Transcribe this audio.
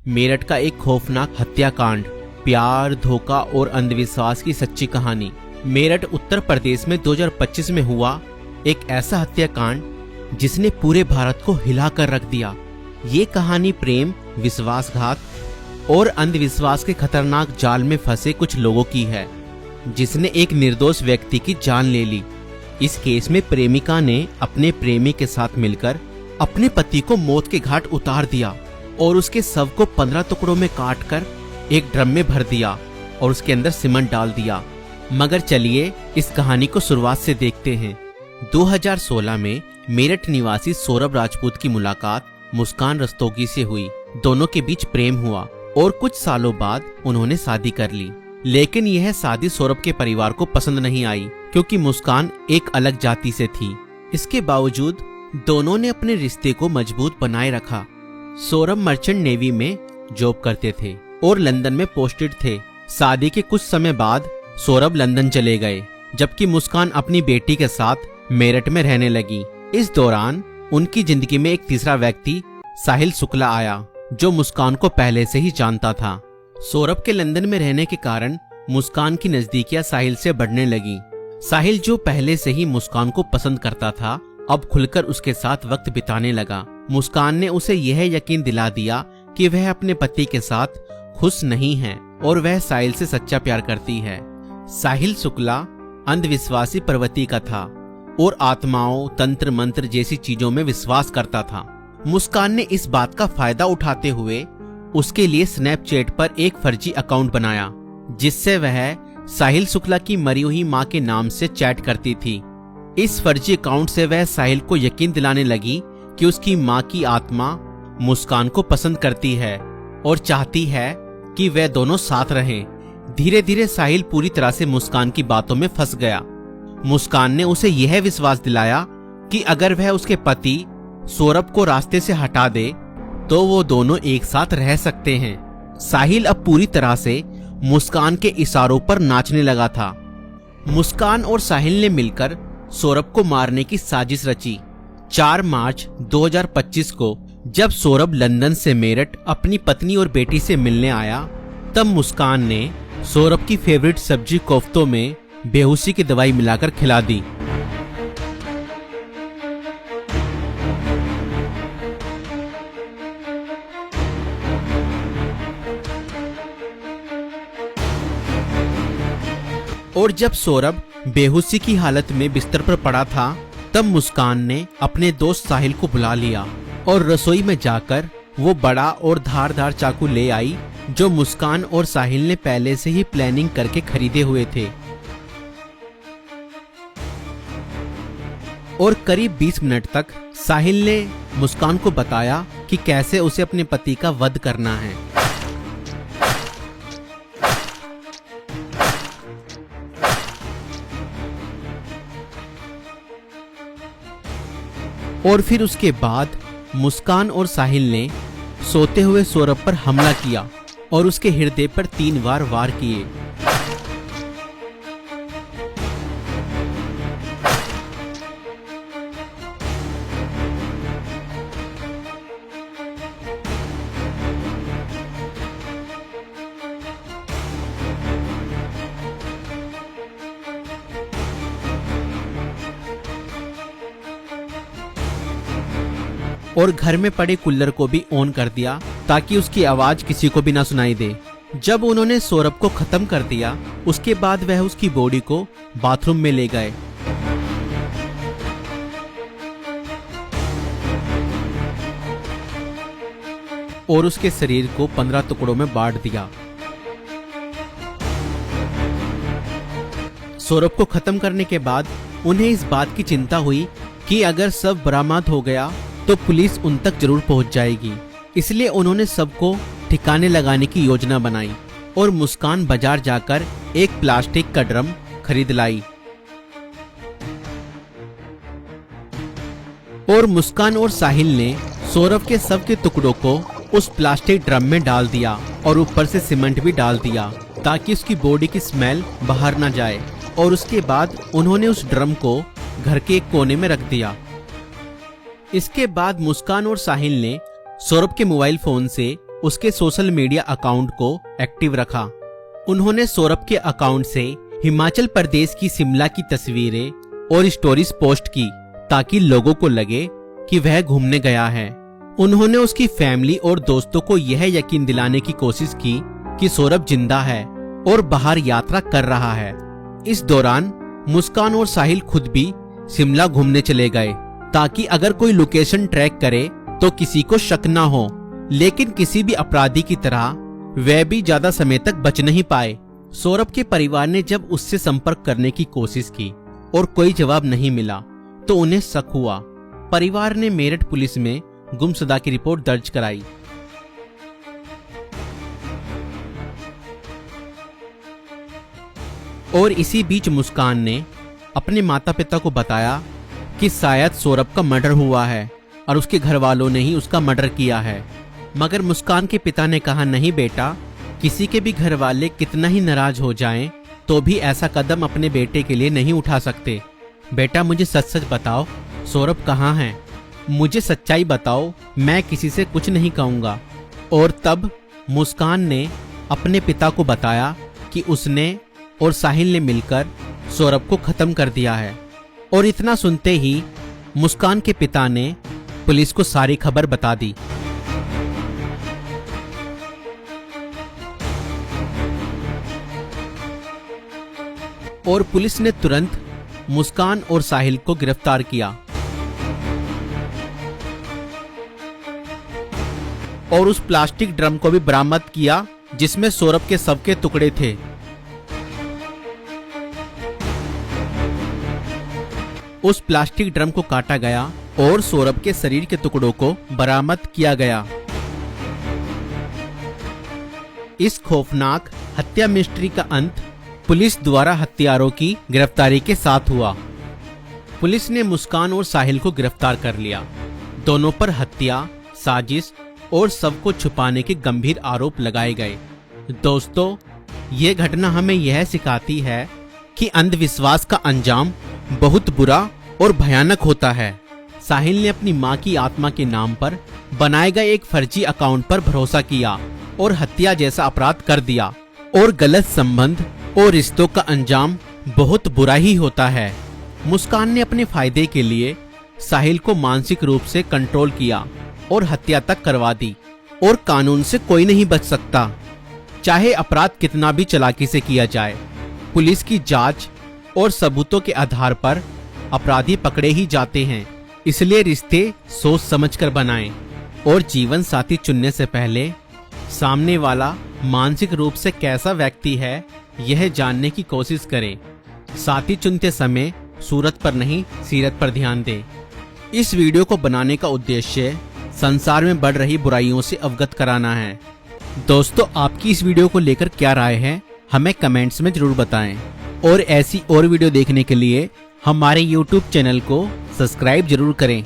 मेरठ का एक खौफनाक हत्याकांड, प्यार, धोखा और अंधविश्वास की सच्ची कहानी। मेरठ उत्तर प्रदेश में 2025 में हुआ एक ऐसा हत्याकांड जिसने पूरे भारत को हिलाकर रख दिया। ये कहानी प्रेम, विश्वासघात और अंधविश्वास के खतरनाक जाल में फंसे कुछ लोगों की है, जिसने एक निर्दोष व्यक्ति की जान ले ली। इस केस में प्रेमिका ने अपने प्रेमी के साथ मिलकर अपने पति को मौत के घाट उतार दिया और उसके शव को 15 टुकड़ों में काटकर एक ड्रम में भर दिया और उसके अंदर सीमेंट डाल दिया। मगर चलिए इस कहानी को शुरुआत से देखते हैं। 2016 में मेरठ निवासी सौरभ राजपूत की मुलाकात मुस्कान रस्तोगी से हुई। दोनों के बीच प्रेम हुआ और कुछ सालों बाद उन्होंने शादी कर ली। लेकिन यह शादी सौरभ के परिवार को पसंद नहीं आई, क्योंकि मुस्कान एक अलग जाति से थी। इसके बावजूद दोनों ने अपने रिश्ते को मजबूत बनाए रखा। सौरभ मर्चेंट नेवी में जॉब करते थे और लंदन में पोस्टेड थे। शादी के कुछ समय बाद सौरभ लंदन चले गए, जबकि मुस्कान अपनी बेटी के साथ मेरठ में रहने लगी। इस दौरान उनकी जिंदगी में एक तीसरा व्यक्ति साहिल शुक्ला आया, जो मुस्कान को पहले से ही जानता था। सौरभ के लंदन में रहने के कारण मुस्कान की नजदीकियां साहिल से बढ़ने लगी। साहिल, जो पहले से ही मुस्कान को पसंद करता था, अब खुलकर उसके साथ वक्त बिताने लगा। मुस्कान ने उसे यह यकीन दिला दिया कि वह अपने पति के साथ खुश नहीं है और वह साहिल से सच्चा प्यार करती है। साहिल शुक्ला अंधविश्वासी प्रवृत्ति का था और आत्माओं, तंत्र मंत्र जैसी चीजों में विश्वास करता था। मुस्कान ने इस बात का फायदा उठाते हुए उसके लिए स्नैपचैट पर एक फर्जी अकाउंट बनाया, जिससे वह साहिल शुक्ला की मरी हुई मां के नाम से चैट करती थी। इस फर्जी अकाउंट से वह साहिल को यकीन दिलाने लगी कि उसकी मां की आत्मा मुस्कान को पसंद करती है और चाहती है कि वे दोनों साथ रहें। धीरे धीरे साहिल पूरी तरह से मुस्कान की बातों में फंस गया। मुस्कान ने उसे यह विश्वास दिलाया कि अगर वह उसके पति सौरभ को रास्ते से हटा दे तो वो दोनों एक साथ रह सकते हैं। साहिल अब पूरी तरह से मुस्कान के इशारों पर नाचने लगा था। मुस्कान और साहिल ने मिलकर सौरभ को मारने की साजिश रची। 4 मार्च 2025 को जब सौरभ लंदन से मेरठ अपनी पत्नी और बेटी से मिलने आया, तब मुस्कान ने सौरभ की फेवरेट सब्जी कोफ्तों में बेहोशी की दवाई मिलाकर खिला दी। और जब सौरभ बेहोशी की हालत में बिस्तर पर पड़ा था, तब मुस्कान ने अपने दोस्त साहिल को बुला लिया और रसोई में जाकर वो बड़ा और धारदार चाकू ले आई, जो मुस्कान और साहिल ने पहले से ही प्लानिंग करके खरीदे हुए थे। और करीब 20 मिनट तक साहिल ने मुस्कान को बताया कि कैसे उसे अपने पति का वध करना है। और फिर उसके बाद मुस्कान और साहिल ने सोते हुए सौरभ पर हमला किया और उसके हृदय पर 3 बार वार किए। और घर में पड़े कूलर को भी ऑन कर दिया ताकि उसकी आवाज किसी को भी ना सुनाई दे। जब उन्होंने सौरभ को खत्म कर दिया, उसके बाद वह उसकी बॉडी को बाथरूम में ले गए। और उसके शरीर को 15 टुकड़ों में बांट दिया। सौरभ को खत्म करने के बाद उन्हें इस बात की चिंता हुई कि अगर सब बरामद हो गया तो पुलिस उन तक जरूर पहुंच जाएगी। इसलिए उन्होंने सबको ठिकाने लगाने की योजना बनाई और मुस्कान बाजार जाकर एक प्लास्टिक का ड्रम खरीद लाई। और मुस्कान और साहिल ने सौरभ के शव के टुकड़ों को उस प्लास्टिक ड्रम में डाल दिया और ऊपर से सीमेंट भी डाल दिया ताकि उसकी बॉडी की स्मेल बाहर न जाए। और उसके बाद उन्होंने उस ड्रम को घर के एक कोने में रख दिया। इसके बाद मुस्कान और साहिल ने सौरभ के मोबाइल फोन से उसके सोशल मीडिया अकाउंट को एक्टिव रखा। उन्होंने सौरभ के अकाउंट से हिमाचल प्रदेश की शिमला की तस्वीरें और स्टोरीज पोस्ट की ताकि लोगों को लगे कि वह घूमने गया है। उन्होंने उसकी फैमिली और दोस्तों को यह यकीन दिलाने की कोशिश की कि सौरभ जिंदा है और बाहर यात्रा कर रहा है। इस दौरान मुस्कान और साहिल खुद भी शिमला घूमने चले गए ताकि अगर कोई लोकेशन ट्रैक करे तो किसी को शक ना हो, लेकिन किसी भी अपराधी की तरह वह भी ज्यादा समय तक बच नहीं पाए। सौरभ के परिवार ने जब उससे संपर्क करने की कोशिश की और कोई जवाब नहीं मिला तो उन्हें शक हुआ। परिवार ने मेरठ पुलिस में गुमशुदा की रिपोर्ट दर्ज कराई। और इसी बीच मुस्कान ने अपने माता पिता को बताया कि शायद सौरभ का मर्डर हुआ है और उसके घर वालों ने ही उसका मर्डर किया है। मगर मुस्कान के पिता ने कहा, नहीं बेटा, किसी के भी घर वाले कितना ही नाराज हो जाएं तो भी ऐसा कदम अपने बेटे के लिए नहीं उठा सकते। बेटा, मुझे सच सच बताओ, सौरभ कहाँ है? मुझे सच्चाई बताओ, मैं किसी से कुछ नहीं कहूँगा। और तब मुस्कान ने अपने पिता को बताया कि उसने और साहिल ने मिलकर सौरभ को खत्म कर दिया है। और इतना सुनते ही मुस्कान के पिता ने पुलिस को सारी खबर बता दी। और पुलिस ने तुरंत मुस्कान और साहिल को गिरफ्तार किया और उस प्लास्टिक ड्रम को भी बरामद किया जिसमें सौरभ के शव के टुकड़े थे। उस प्लास्टिक ड्रम को काटा गया और सौरभ के शरीर के टुकड़ों को बरामद किया गया। इस खौफनाक हत्या मिस्ट्री का अंत पुलिस द्वारा हत्यारों की गिरफ्तारी के साथ हुआ। पुलिस ने मुस्कान और साहिल को गिरफ्तार कर लिया। दोनों पर हत्या, साजिश और शव को छुपाने के गंभीर आरोप लगाए गए। दोस्तों, ये घटना हमें यह सिखाती है कि अंधविश्वास का अंजाम बहुत बुरा और भयानक होता है। साहिल ने अपनी मां की आत्मा के नाम पर बनाए गए एक फर्जी अकाउंट पर भरोसा किया और हत्या जैसा अपराध कर दिया। और गलत संबंध और रिश्तों का अंजाम बहुत बुरा ही होता है। मुस्कान ने अपने फायदे के लिए साहिल को मानसिक रूप से कंट्रोल किया और हत्या तक करवा दी। और कानून से कोई नहीं बच सकता, चाहे अपराध कितना भी चालाकी से किया जाए। पुलिस की जांच और सबूतों के आधार पर अपराधी पकड़े ही जाते हैं। इसलिए रिश्ते सोच समझकर बनाएं और जीवन साथी चुनने से पहले सामने वाला मानसिक रूप से कैसा व्यक्ति है यह जानने की कोशिश करें। साथी चुनते समय सूरत पर नहीं, सीरत पर ध्यान दें। इस वीडियो को बनाने का उद्देश्य संसार में बढ़ रही बुराइयों से अवगत कराना है। दोस्तों, आपकी इस वीडियो को लेकर क्या राय है हमें कमेंट्स में जरूर बताएं। और ऐसी और वीडियो देखने के लिए हमारे YouTube चैनल को सब्सक्राइब जरूर करें।